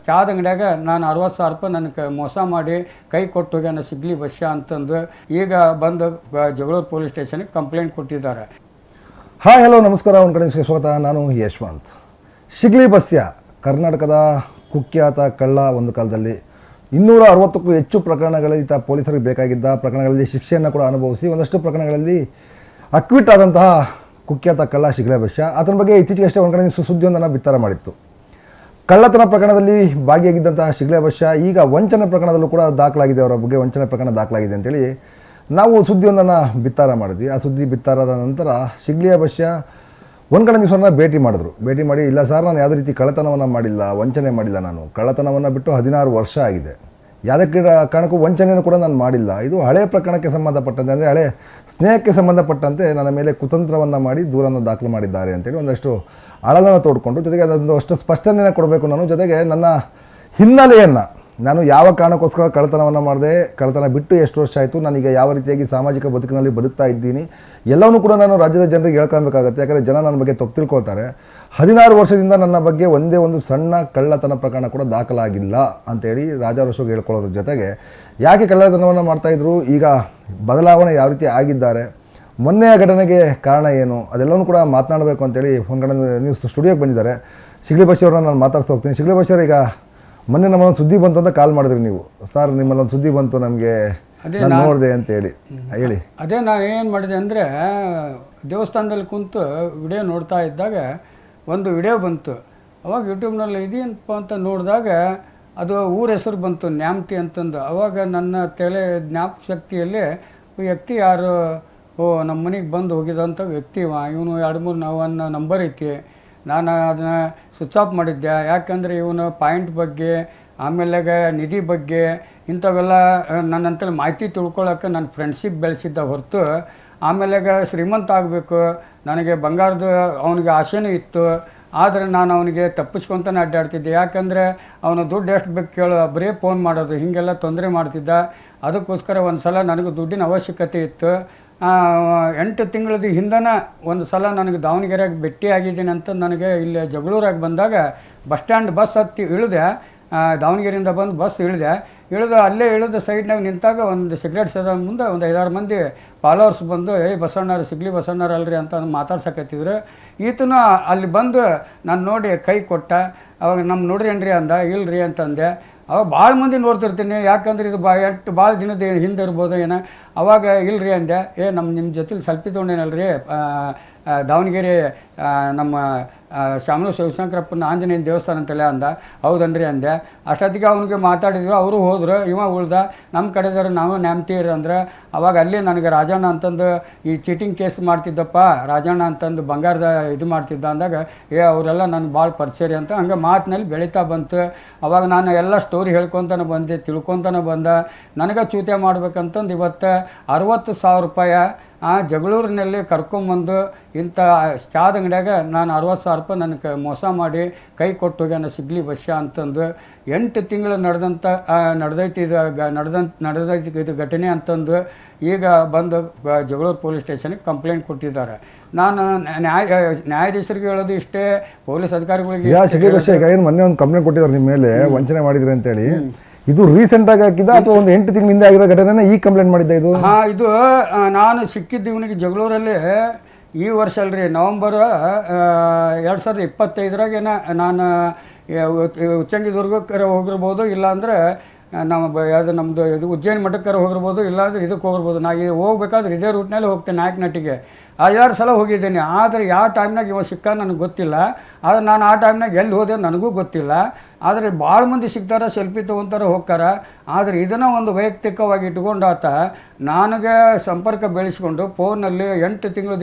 ಚಾದ ಅಂಗಡಿಯಾಗ ನಾನು 60,000 ರೂಪಾಯಿ ನನಗೆ ಮೋಸ ಮಾಡಿ ಕೈ ಕೊಟ್ಟು ಹೋಗ್ಯಾನ ಸಿಗ್ಲಿ ಬಸ್ಯ ಅಂತಂದು ಈಗ ಬಂದು ಜಗಳೂರು ಪೊಲೀಸ್ ಸ್ಟೇಷನ್ಗೆ ಕಂಪ್ಲೇಂಟ್ ಕೊಟ್ಟಿದ್ದಾರೆ. ಹಾಯ್ ಹಲೋ ನಮಸ್ಕಾರ, ಒಂದು ಕಡೆ ಸ್ವಾಗತ. ನಾನು ಯಶವಂತ್. ಶಿಗ್ಲಿ ಬಸ್ಯ ಕರ್ನಾಟಕದ ಕುಖ್ಯಾತ ಕಳ್ಳ. ಒಂದು ಕಾಲದಲ್ಲಿ 260ಕ್ಕೂ ಹೆಚ್ಚು ಪ್ರಕರಣಗಳಲ್ಲಿ ಪೊಲೀಸರಿಗೆ ಬೇಕಾಗಿದ್ದ ಪ್ರಕರಣಗಳಲ್ಲಿ ಶಿಕ್ಷೆಯನ್ನು ಕೂಡ ಅನುಭವಿಸಿ ಒಂದಷ್ಟು ಪ್ರಕರಣಗಳಲ್ಲಿ ಅಕ್ವಿಟ್ ಆದಂತಹ ಕುಖ್ಯಾತ ಕಳ್ಳ ಶಿಗ್ಲಿ ಬಸ್ಯ. ಆತನ ಬಗ್ಗೆ ಇತ್ತೀಚೆಗೆ ಅಷ್ಟೇ ಒಂದು ಕಡೆ ಸುದ್ದಿಯೊಂದನ್ನು ಬಿತ್ತರ ಮಾಡಿತ್ತು. ಕಳ್ಳತನ ಪ್ರಕರಣದಲ್ಲಿ ಭಾಗಿಯಾಗಿದ್ದಂತಹ ಶಿಗ್ಲಿ ಬಸ್ಯ ಈಗ ವಂಚನೆ ಪ್ರಕರಣದಲ್ಲೂ ಕೂಡ ದಾಖಲಾಗಿದೆ. ಅವರ ಬಗ್ಗೆ ವಂಚನೆ ಪ್ರಕರಣ ದಾಖಲಾಗಿದೆ ಅಂತೇಳಿ ನಾವು ಸುದ್ದಿಯೊಂದನ್ನು ಬಿತ್ತರ ಮಾಡಿದ್ವಿ. ಆ ಸುದ್ದಿ ಬಿತ್ತಾರದ ನಂತರ ಶಿಗ್ಲಿಯ ಬಸ್ಯ ಒಂದು ಕಡೆ ದಿವಸವನ್ನು ಭೇಟಿ ಮಾಡಿ, ಇಲ್ಲ ಸರ್, ನಾನು ಯಾವುದೇ ರೀತಿ ಕಳ್ಳತನವನ್ನು ಮಾಡಿಲ್ಲ, ವಂಚನೆ ಮಾಡಿಲ್ಲ. ನಾನು ಕಳ್ಳತನವನ್ನು ಬಿಟ್ಟು 16 ವರ್ಷ ಆಗಿದೆ. ಯಾವುದೇ ಕಾರಣಕ್ಕೂ ವಂಚನೆಯನ್ನು ಕೂಡ ನಾನು ಮಾಡಿಲ್ಲ. ಇದು ಹಳೆ ಪ್ರಕರಣಕ್ಕೆ ಸಂಬಂಧಪಟ್ಟಂತೆ, ಅಂದರೆ ಹಳೆ ಸ್ನೇಹಕ್ಕೆ ಸಂಬಂಧಪಟ್ಟಂತೆ ನನ್ನ ಮೇಲೆ ಕುತಂತ್ರವನ್ನು ಮಾಡಿ ದೂರನ್ನು ದಾಖಲು ಮಾಡಿದ್ದಾರೆ ಅಂತೇಳಿ ಒಂದಷ್ಟು ಅಳವನ್ನು ತೋಡ್ಕೊಂಡು, ಜೊತೆಗೆ ಅದೊಂದು ಅಷ್ಟು ಸ್ಪಷ್ಟನೆಯನ್ನು ಕೊಡಬೇಕು ನಾನು. ಜೊತೆಗೆ ನನ್ನ ಹಿನ್ನೆಲೆಯನ್ನು, ನಾನು ಯಾವ ಕಾರಣಕ್ಕೋಸ್ಕರ ಕಳ್ಳತನವನ್ನು ಮಾಡಿದೆ, ಕಳ್ಳತನ ಬಿಟ್ಟು ಎಷ್ಟು ವರ್ಷ ಆಯಿತು, ನಾನೀಗ ಯಾವ ರೀತಿಯಾಗಿ ಸಾಮಾಜಿಕ ಬದುಕಿನಲ್ಲಿ ಬದುಕ್ತಾ ಇದ್ದೀನಿ, ಎಲ್ಲವನ್ನೂ ಕೂಡ ನಾನು ರಾಜ್ಯದ ಜನರಿಗೆ ಹೇಳ್ಕೊಬೇಕಾಗತ್ತೆ. ಯಾಕಂದರೆ ಜನ ನನ್ನ ಬಗ್ಗೆ ತಪ್ಪು ತಿಳ್ಕೊಳ್ತಾರೆ. 16 ವರ್ಷದಿಂದ ನನ್ನ ಬಗ್ಗೆ ಒಂದೇ ಒಂದು ಸಣ್ಣ ಕಳ್ಳತನ ಪ್ರಕರಣ ಕೂಡ ದಾಖಲಾಗಿಲ್ಲ ಅಂತೇಳಿ ರಾಜಾರೋಷವಾಗಿ ಹೇಳ್ಕೊಳ್ಳೋದ್ರ ಜೊತೆಗೆ ಯಾಕೆ ಕಳ್ಳತನವನ್ನು ಮಾಡ್ತಾಯಿದ್ರು, ಈಗ ಬದಲಾವಣೆ ಯಾವ ರೀತಿ ಆಗಿದ್ದಾರೆ, ಮೊನ್ನೆಯ ಘಟನೆಗೆ ಕಾರಣ ಏನು, ಅದೆಲ್ಲವೂ ಕೂಡ ಮಾತನಾಡಬೇಕು ಅಂತೇಳಿ ಒಂದು ಕಡೆ ನೀವು ಸ್ಟುಡಿಯೋಗೆ ಬಂದಿದ್ದಾರೆ. ಶಿಗ್ಲಿ ಬಸ್ಯ ಅವ್ರನ್ನ ನಾನು ಮಾತಾಡ್ತಾ ಹೋಗ್ತೀನಿ. ಶಿಗ್ಲಿ ಬಸ್ಯ ಈಗ ಮೊನ್ನೆ ನಮ್ಮೊಂದು ಸುದ್ದಿ ಬಂತು ಅಂತ ಕಾಲ್ ಮಾಡಿದ್ರಿ ನೀವು. ಸರ್, ನಿಮ್ಮಲ್ಲೊಂದು ಸುದ್ದಿ ಬಂತು, ನಮಗೆ ನೋಡಿದೆ ಅಂತ ಹೇಳಿ ಅದೇ ನಾನು ಏನು ಮಾಡಿದೆ ಅಂದರೆ, ದೇವಸ್ಥಾನದಲ್ಲಿ ಕುಂತು ವಿಡಿಯೋ ನೋಡ್ತಾ ಇದ್ದಾಗ ಒಂದು ವಿಡಿಯೋ ಬಂತು. ಅವಾಗ ಯೂಟ್ಯೂಬ್ನಲ್ಲಿ ಇದೇನಪ್ಪ ಅಂತ ನೋಡಿದಾಗ ಅದು ಊರ ಹೆಸರು ಬಂತು, ನ್ಯಾಮತಿ ಅಂತಂದು. ಅವಾಗ ನನ್ನ ಜ್ಞಾಪಕ ಶಕ್ತಿಯಲ್ಲಿ ವ್ಯಕ್ತಿ ಯಾರು, ನಮ್ಮ ಮನೆಗೆ ಬಂದು ಹೋಗಿದಂಥ ವ್ಯಕ್ತಿ ಇವನು 2-3 ನಂಬರ್ ಐತಿ. ನಾನು ಅದನ್ನು ಸ್ವಿಚ್ ಆಫ್ ಮಾಡಿದ್ದೆ. ಯಾಕಂದರೆ ಇವನು ಪಾಯಿಂಟ್ ಬಗ್ಗೆ, ಆಮೇಲೆ ನಿಧಿ ಬಗ್ಗೆ ಇಂಥವೆಲ್ಲ ನನ್ನಂತಲ್ಲಿ ಮಾಹಿತಿ ತಿಳ್ಕೊಳ್ಳೋಕೆ ನನ್ನ ಫ್ರೆಂಡ್ಶಿಪ್ ಬೆಳೆಸಿದ್ದ ಹೊರತು, ಆಮೇಲೆ ಶ್ರೀಮಂತ ಆಗಬೇಕು, ನನಗೆ ಬಂಗಾರದ ಅವನಿಗೆ ಆಸೆನೂ ಇತ್ತು. ಆದರೆ ನಾನು ಅವನಿಗೆ ತಪ್ಪಿಸ್ಕೊತಾನೆ ಅಡ್ಡಾಡ್ತಿದ್ದೆ. ಯಾಕಂದರೆ ಅವನು ದುಡ್ಡು ಎಷ್ಟು ಬೇಕು ಕೇಳು, ಬರೀ ಫೋನ್ ಮಾಡೋದು, ಹೀಗೆಲ್ಲ ತೊಂದರೆ ಮಾಡ್ತಿದ್ದ. ಅದಕ್ಕೋಸ್ಕರ ಒಂದು ಸಲ ನನಗೆ ದುಡ್ಡಿನ ಅವಶ್ಯಕತೆ ಇತ್ತು. 8 ತಿಂಗಳ ಹಿಂದನ ಒಂದು ಸಲ ನನಗೆ ದಾವಣಗೆರೆಗೆ ಭೇಟಿ ಆಗಿದ್ದೀನಿ ಅಂತ ನನಗೆ ಇಲ್ಲಿ ಜಗಳೂರಾಗಿ ಬಂದಾಗ ಬಸ್ ಸ್ಟ್ಯಾಂಡ್ ಬಸ್ ಹತ್ತಿ ಇಳಿದೆ. ದಾವಣಗೆರೆಯಿಂದ ಬಂದು ಬಸ್ ಇಳಿದು ಅಲ್ಲೇ ಇಳಿದು ಸೈಡ್ನಾಗ ನಿಂತಾಗ ಒಂದು ಸಿಗರೇಟ್ ಸೇದ ಮುಂದೆ ಒಂದು 5-6 ಮಂದಿ ಫಾಲೋವರ್ಸ್ ಬಂದು, ಬಸಣ್ಣರು, ಶಿಗ್ಲಿ ಬಸಣ್ಣರು ಅಲ್ರಿ ಅಂತ ಮಾತಾಡ್ಸಕತ್ತಿದ್ರು. ಈತನು ಅಲ್ಲಿ ಬಂದು ನಾನು ನೋಡಿ ಕೈ ಕೊಟ್ಟ. ಅವಾಗ ನಮ್ಮ ನೋಡ್ರಿ ಏನ್ರಿ ಅಂದ. ಇಲ್ರಿ ಅಂತಂದೆ. ಅವಾಗ ಭಾಳ ಮಂದಿ ನೋಡ್ತಿರ್ತೀನಿ, ಯಾಕಂದ್ರೆ ಇದು ಭಾಳ ದಿನದ ಹಿಂದೆ ಇರ್ಬೋದು ಏನೋ. ಅವಾಗ ಇಲ್ರಿ ಅಂದೆ. ನಿಮ್ಮ ಜೊತೆಲಿ ಸೆಲ್ಫಿ ತೊಗೊಂಡೇನಲ್ರಿ, ದಾವಣಗೆರೆ ನಮ್ಮ ಶಾಮನೂರು ಶಿವಶಂಕರಪ್ಪನ ಆಂಜನೇಯನ ದೇವಸ್ಥಾನ ಅಂತಲೇ ಅಂದ. ಹೌದನ್ರಿ ಅಂದೆ. ಅಷ್ಟೊತ್ತಿಗೆ ಅವನಿಗೆ ಮಾತಾಡಿದ್ರು, ಅವರು ಹೋದರು, ಉಳ್ದ. ನಮ್ಮ ಕಡೆದವರು ನಾವು ನ್ಯಾಮತಿರು ಅಂದ್ರೆ. ಅವಾಗ ಅಲ್ಲಿ ನನಗೆ ರಾಜಣ್ಣ ಅಂತಂದು ಈ ಚೀಟಿಂಗ್ ಕೇಸ್ ಮಾಡ್ತಿದ್ದಪ್ಪ, ರಾಜಣ್ಣ ಅಂತಂದು ಬಂಗಾರದ ಇದು ಮಾಡ್ತಿದ್ದ ಅಂದಾಗ, ಅವರೆಲ್ಲ ನನಗೆ ಭಾಳ ಪರಿಚಯ ಅಂತ ಹಂಗೆ ಮಾತಿನಲ್ಲಿ ಬೆಳೀತಾ ಬಂತು. ಅವಾಗ ನಾನು ಎಲ್ಲ ಸ್ಟೋರಿ ಹೇಳ್ಕೊತಾನೆ ಬಂದೆ, ತಿಳ್ಕೊತಾನೆ ಬಂದ. ನನಗೆ ಚೂತೆ ಮಾಡ್ಬೇಕಂತಂದು ಇವತ್ತು 60,000 ರೂಪಾಯಿ ಜಗಳೂರಿನಲ್ಲಿ ಕರ್ಕೊಂಬಂದು ಇಂಥ ಚಾದ ಅಂಗಡಿಯಾಗ ನಾನು 60,000 ರೂಪಾಯಿ ನನಗೆ ಮೋಸ ಮಾಡಿ ಕೈ ಕೊಟ್ಟು ಹೋಗ್ಯಾನ ಶಿಗ್ಲಿ ಬಸ್ಯ ಅಂತಂದು 8 ತಿಂಗಳು ನಡೆದೈತಿ ಇದು ಘಟನೆ ಅಂತಂದು ಈಗ ಬಂದು ಜಗಳೂರು ಪೊಲೀಸ್ ಸ್ಟೇಷನ್ಗೆ ಕಂಪ್ಲೇಂಟ್ ಕೊಟ್ಟಿದ್ದಾರೆ. ನಾನು ನ್ಯಾಯಾಧೀಶರಿಗೆ ಹೇಳೋದು ಇಷ್ಟೇ, ಪೊಲೀಸ್ ಅಧಿಕಾರಿಗಳಿಗೆ ಏನು ಮೊನ್ನೆ ಒಂದು ಕಂಪ್ಲೇಂಟ್ ಕೊಟ್ಟಿದ್ದಾರೆ ನಿಮ್ಮ ಮೇಲೆ ವಂಚನೆ ಮಾಡಿದ್ರಿ ಅಂತೇಳಿ. ಇದು ರೀಸೆಂಟಾಗಿ ಹಾಕಿದ ಅಥವಾ ಒಂದು 8 ತಿಂಗಳಿಂದ ಆಗಿರೋ ಘಟನೆ ಈ ಕಂಪ್ಲೇಂಟ್ ಮಾಡಿದ್ದೆ ಇದು? ಇದು ನಾನು ಸಿಕ್ಕಿದ್ದು ಇವನಿಗೆ ಜಗಳೂರಲ್ಲಿ ಈ ವರ್ಷ ಅಲ್ರಿ, ನವಂಬರ್ 2025 ನಾನು ಉಚ್ಚಂಗಿದುರ್ಗಕ್ಕೆ ಹೋಗಿರ್ಬೋದು, ಇಲ್ಲಾಂದರೆ ನಮ್ಮದು ಇದು ಉಜ್ಜಯಿನಿ ಮಠಕ್ಕೆ ಹೋಗಿರ್ಬೋದು, ಇಲ್ಲಾಂದರೆ ಇದಕ್ಕೆ ಹೋಗಿರ್ಬೋದು. ನಾನು ಹೋಗ್ಬೇಕಾದ್ರೆ ಇದೇ ರೂಟ್ನಲ್ಲಿ ಹೋಗ್ತೇನೆ, ನಾಯಕನಹಟ್ಟಿಗೆ 5-6 ಸಲ ಹೋಗಿದ್ದೀನಿ. ಆದರೆ ಯಾವ ಟೈಮ್ನಾಗ ಇವ ಸಿಕ್ಕ ನನಗೆ ಗೊತ್ತಿಲ್ಲ. ಆದರೆ ನಾನು ಆ ಟೈಮ್ನಾಗ ಎಲ್ಲಿ ಹೋದೆ ನನಗೂ ಗೊತ್ತಿಲ್ಲ. ಆದರೆ ಭಾಳ ಮಂದಿ ಸಿಗ್ತಾರೆ, ಸೆಲ್ಫಿ ತೊಗೊತಾರೆ, ಹೋಗ್ತಾರೆ. ಆದರೆ ಇದನ್ನು ಒಂದು ವೈಯಕ್ತಿಕವಾಗಿ ಇಟ್ಕೊಂಡಾತ ನನಗೆ ಸಂಪರ್ಕ ಬೆಳೆಸ್ಕೊಂಡು ಫೋನಲ್ಲಿ 8 ತಿಂಗಳದಿಂದ